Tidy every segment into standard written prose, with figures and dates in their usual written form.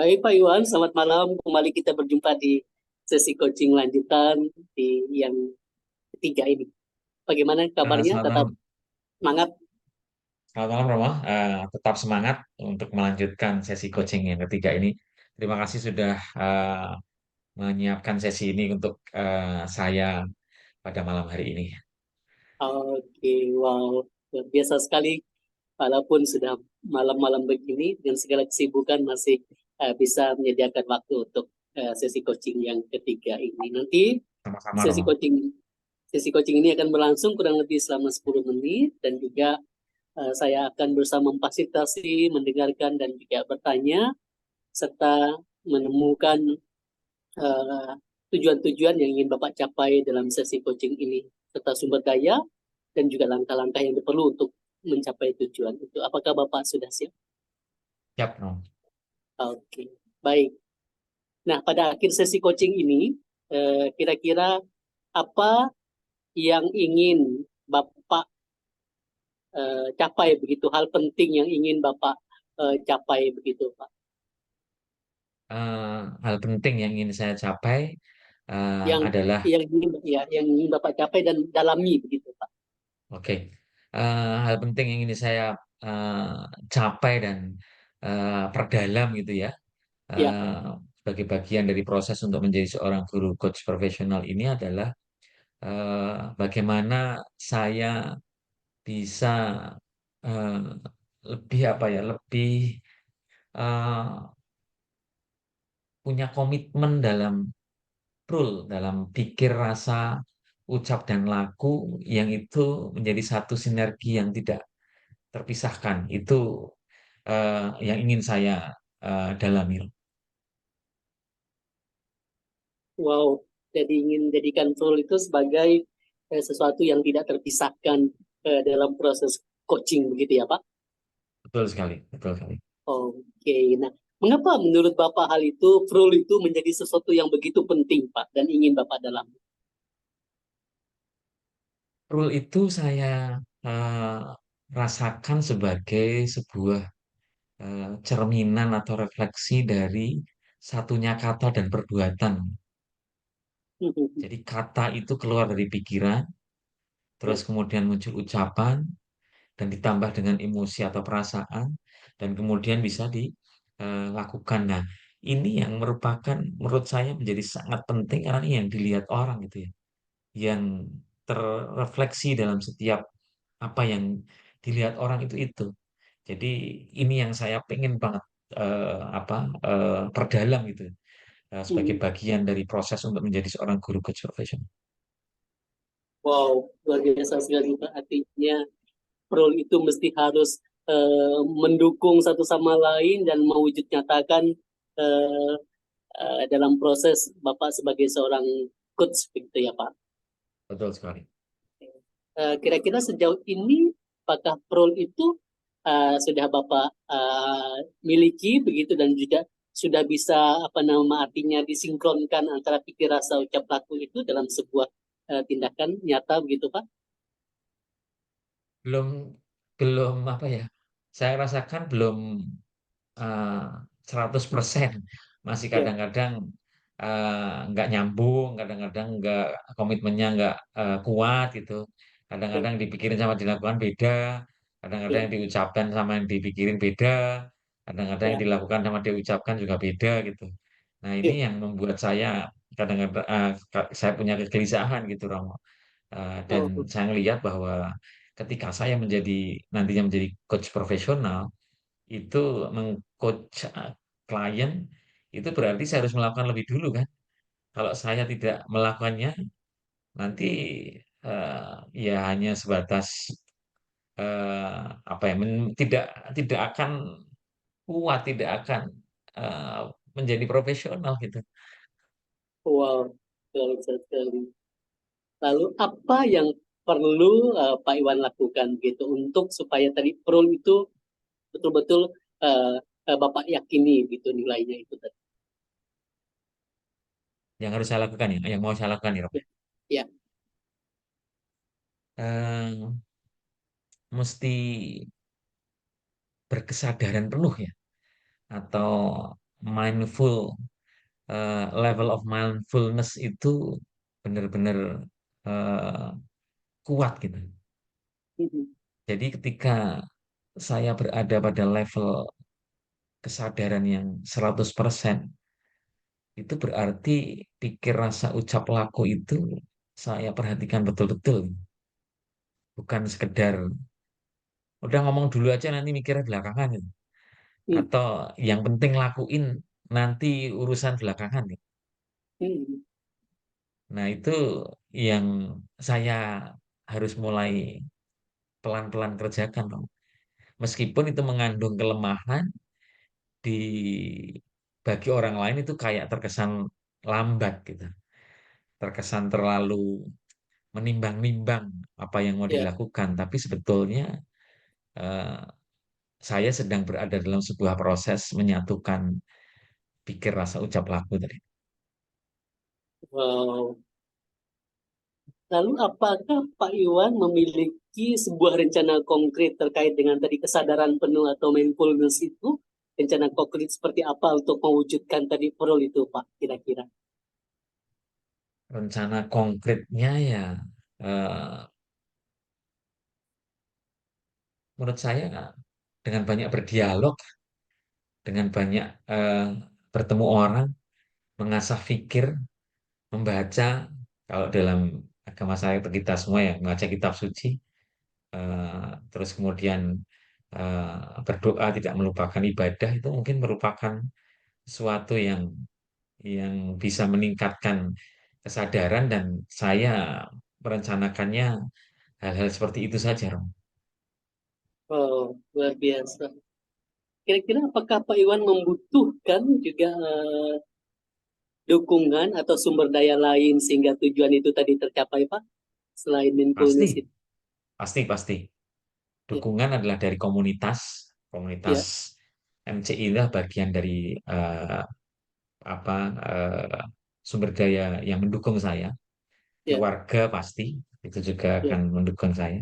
Baik Pak Iwan, selamat malam. Kembali kita berjumpa di sesi coaching lanjutan di yang ketiga ini. Bagaimana kabarnya? Selamat Tetap malam, semangat? selamat malam Romo. Tetap semangat untuk melanjutkan sesi coaching yang ketiga ini. Terima kasih sudah menyiapkan sesi ini untuk saya pada malam hari ini. Oke, wow. Luar biasa sekali. Walaupun sudah malam-malam begini, dengan segala kesibukan masih bisa menyediakan waktu untuk sesi coaching yang ketiga ini. Nanti Sama-sama sesi Romo. coaching sesi coaching ini akan berlangsung kurang lebih selama 10 menit dan juga saya akan berusaha memfasilitasi, mendengarkan dan juga bertanya serta menemukan eh, tujuan-tujuan yang ingin Bapak capai dalam sesi coaching ini, serta sumber daya dan juga langkah-langkah yang perlu untuk mencapai tujuan itu. Apakah Bapak sudah siap? Siap Romo. Oke, baik. Nah, pada akhir sesi coaching ini, kira-kira apa yang ingin Bapak capai begitu, hal penting yang ingin Bapak capai begitu, Pak? Hal penting yang ingin saya capai Yang adalah, yang ingin Bapak capai dan dalami begitu, Pak. oke, hal penting yang ingin saya capai dan perdalam gitu ya, Ya, eh, sebagai bagian dari proses untuk menjadi seorang guru coach profesional ini adalah bagaimana saya bisa eh, lebih apa ya, lebih eh, punya komitmen dalam dalam pikir, rasa, ucap dan laku yang itu menjadi satu sinergi yang tidak terpisahkan. Itu yang ingin saya dalami. wow. Jadi ingin jadikan role itu sebagai sesuatu yang tidak terpisahkan dalam proses coaching begitu ya, Pak? Betul sekali, betul sekali. Oke. Nah, mengapa menurut Bapak hal itu, role itu menjadi sesuatu yang begitu penting, Pak, dan ingin Bapak dalami? Rule itu saya eh, rasakan sebagai sebuah cerminan atau refleksi dari satunya kata dan perbuatan. Jadi kata itu keluar dari pikiran, Ya. terus kemudian muncul ucapan, dan ditambah dengan emosi atau perasaan, dan kemudian bisa dilakukan. Nah, ini yang merupakan menurut saya menjadi sangat penting karena ini yang dilihat orang gitu ya, yang terrefleksi dalam setiap apa yang dilihat orang itu. Jadi ini yang saya pengen banget apa perdalam gitu sebagai Hmm. bagian dari proses untuk menjadi seorang guru coach profesional. Wow, luar biasa sekali, Pak. Artinya role itu mesti harus mendukung satu sama lain dan mewujud nyatakan eh, dalam proses Bapak sebagai seorang coach begitu ya Pak. Betul sekali. Kira-kira sejauh ini apakah role itu sudah Bapak miliki begitu dan juga sudah bisa apa nama artinya disinkronkan antara pikir rasa ucap laku itu dalam sebuah tindakan nyata begitu Pak? Belum belum apa ya? Saya rasakan belum eh, 100%. Masih Ya, kadang-kadang nggak nyambung, kadang-kadang nggak komitmennya nggak kuat gitu. ya, Kadang-kadang dipikirin sama dilakukan beda, kadang-kadang ya, yang diucapkan sama yang dipikirin beda, kadang-kadang yang ya, dilakukan sama diucapkan juga beda gitu. Nah ini ya. yang membuat saya kadang-kadang saya punya kegelisahan gitu Romo. Dan Oh, saya melihat bahwa ketika saya nantinya menjadi coach profesional, itu mengcoach klien, itu berarti saya harus melakukan lebih dulu kan. Kalau saya tidak melakukannya, nanti ya hanya sebatas apa ya, tidak akan kuat, tidak akan eh, menjadi profesional gitu. wow, luar biasa sekali. Lalu apa yang perlu Pak Iwan lakukan gitu untuk supaya tadi pro itu betul-betul uh, Bapak yakini gitu nilainya itu tadi. Yang harus saya lakukan ya, yang mau saya lakukan ya, Rob. Ya, ya, Eh, mesti berkesadaran penuh ya, atau mindful, level of mindfulness itu benar-benar eh, kuat gitu. Mhm. Jadi ketika saya berada pada level kesadaran yang 100%, itu berarti pikir rasa ucap laku itu saya perhatikan betul-betul. Bukan sekedar udah ngomong dulu aja nanti mikirnya belakangan gitu. Mhm. Atau yang penting lakuin nanti urusan belakangan gitu. Mhm. Nah itu yang saya harus mulai pelan-pelan kerjakan dong. Meskipun itu mengandung kelemahan, di bagi orang lain itu kayak terkesan lambat gitu. Terkesan terlalu menimbang-nimbang apa yang mau Ya, dilakukan. Tapi sebetulnya eh, saya sedang berada dalam sebuah proses menyatukan pikir, rasa, ucap, laku tadi. wow. Lalu apakah Pak Iwan memiliki sebuah rencana konkret terkait dengan tadi kesadaran penuh atau mindfulness itu? Rencana konkret seperti apa untuk mewujudkan tadi role itu, Pak, kira-kira? Rencana konkretnya ya, eh, menurut saya dengan banyak berdialog, dengan banyak eh, bertemu orang, mengasah pikir, membaca. Kalau dalam agama saya atau kita semua ya membaca kitab suci, terus kemudian berdoa, tidak melupakan ibadah, itu mungkin merupakan sesuatu yang bisa meningkatkan kesadaran, dan saya merencanakannya hal-hal seperti itu saja, Rom. Oh, luar biasa. Kira-kira apakah Pak Iwan membutuhkan juga dukungan atau sumber daya lain sehingga tujuan itu tadi tercapai, Pak? Selain Pasti, mindfulness itu. pasti. Ya, Dukungan adalah dari komunitas, komunitas ya, MCI lah bagian dari apa sumber daya yang mendukung saya. ya, Keluarga pasti itu juga ya. akan mendukung saya.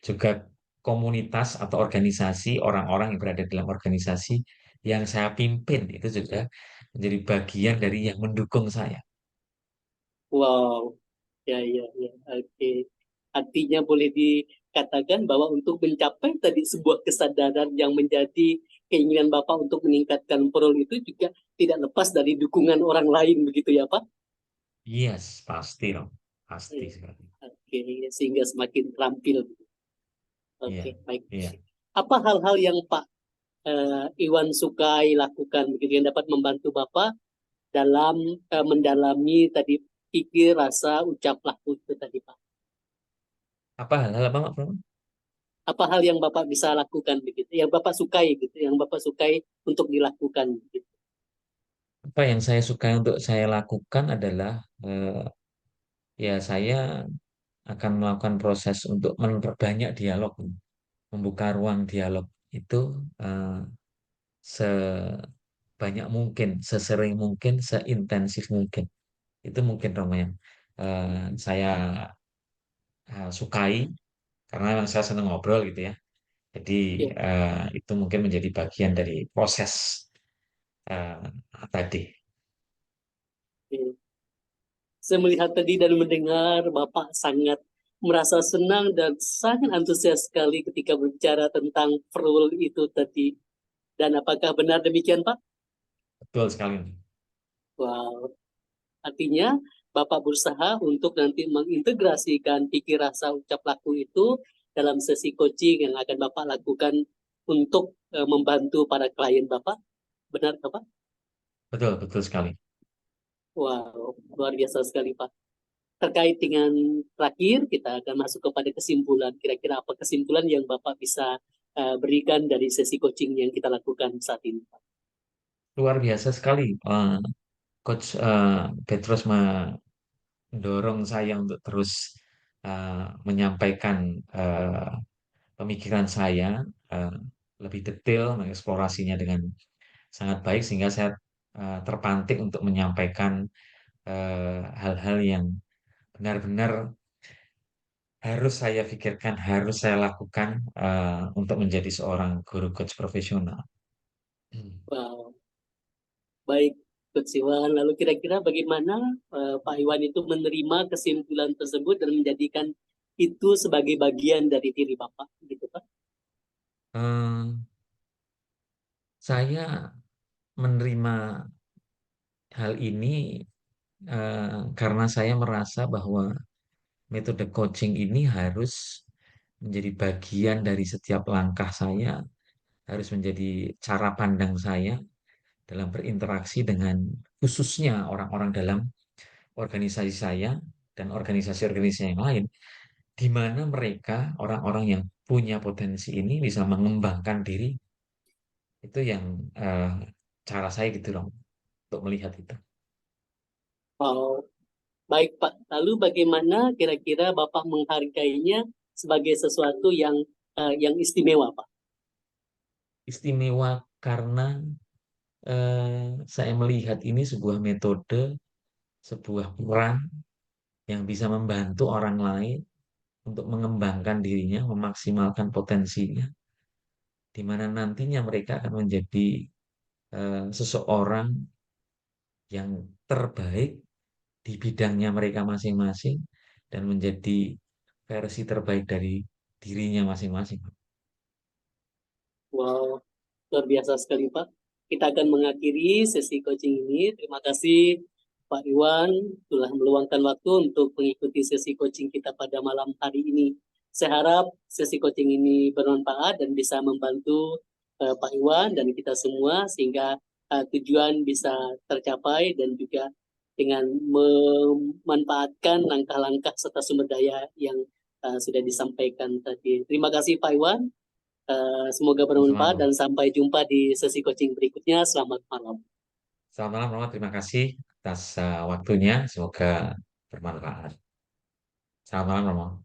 Juga komunitas atau organisasi, orang-orang yang berada dalam organisasi yang saya pimpin itu juga menjadi bagian dari yang mendukung saya. Wow. Ya, ya, ya. Oke. Artinya boleh dikatakan bahwa untuk mencapai tadi sebuah kesadaran yang menjadi keinginan Bapak untuk meningkatkan peran itu juga tidak lepas dari dukungan orang lain, begitu ya, Pak? Yes, pasti dong, pasti Ya. sekali. Oke, sehingga semakin terampil. Iya, Oke, baik. iya. Apa hal-hal yang Pak Iwan sukai lakukan begitu yang dapat membantu Bapak dalam mendalami tadi pikir, rasa, ucap, laku itu tadi, Pak? Apa hal-hal apa, Bro? Apa hal yang Bapak bisa lakukan begitu, yang Bapak sukai gitu, yang Bapak sukai untuk dilakukan gitu. Apa yang saya suka untuk saya lakukan adalah ya saya akan melakukan proses untuk memperbanyak dialog, membuka ruang dialog itu eh, sebanyak mungkin, sesering mungkin, seintensif mungkin. Itu mungkin Romo yang saya sukai karena memang saya senang ngobrol gitu ya. Jadi Ya, itu mungkin menjadi bagian dari proses tadi. ya. Saya melihat tadi dan mendengar Bapak sangat merasa senang dan sangat antusias sekali ketika berbicara tentang role itu tadi. Dan apakah benar demikian, Pak? Betul sekali. Wow. Artinya Bapak berusaha untuk nanti mengintegrasikan pikir rasa ucap laku itu dalam sesi coaching yang akan Bapak lakukan untuk membantu para klien Bapak. Benar, Bapak? Betul, betul sekali. Wow, luar biasa sekali, Pak. Terkait dengan terakhir, kita akan masuk kepada kesimpulan. Kira-kira apa kesimpulan yang Bapak bisa berikan dari sesi coaching yang kita lakukan saat ini, Pak? Luar biasa sekali. Coach Petrus mendorong saya untuk terus menyampaikan pemikiran saya eh, lebih detail, mengeksplorasinya dengan sangat baik sehingga saya terpantik untuk menyampaikan hal-hal yang benar-benar harus saya pikirkan, harus saya lakukan untuk menjadi seorang guru coach profesional. Hmm. Wow. Baik, Coach Iwan. Lalu kira-kira bagaimana Pak Iwan itu menerima kesimpulan tersebut dan menjadikan itu sebagai bagian dari diri Bapak, gitu Pak? Eh, saya menerima hal ini karena saya merasa bahwa metode coaching ini harus menjadi bagian dari setiap langkah saya, harus menjadi cara pandang saya dalam berinteraksi dengan khususnya orang-orang dalam organisasi saya dan organisasi-organisasi yang lain, di mana mereka, orang-orang yang punya potensi ini bisa mengembangkan diri, itu yang eh, cara saya gitu loh untuk melihat itu. Oh, baik Pak. Lalu bagaimana kira-kira Bapak menghargainya sebagai sesuatu yang istimewa Pak? Istimewa karena saya melihat ini sebuah metode, sebuah peran yang bisa membantu orang lain untuk mengembangkan dirinya, memaksimalkan potensinya, di mana nantinya mereka akan menjadi seseorang yang terbaik di bidangnya mereka masing-masing dan menjadi versi terbaik dari dirinya masing-masing. Wow, luar biasa sekali Pak. Kita akan mengakhiri sesi coaching ini. Terima kasih Pak Iwan telah meluangkan waktu untuk mengikuti sesi coaching kita pada malam hari ini. Saya harap sesi coaching ini bermanfaat dan bisa membantu Pak Iwan dan kita semua sehingga tujuan bisa tercapai dan juga dengan memanfaatkan langkah-langkah serta sumber daya yang sudah disampaikan tadi. Terima kasih Pak Iwan. Semoga Sama-sama, bermanfaat Bro. dan sampai jumpa di sesi coaching berikutnya. Selamat malam. Selamat malam, Romo. Terima kasih atas waktunya. Semoga bermanfaat. Selamat malam, Romo.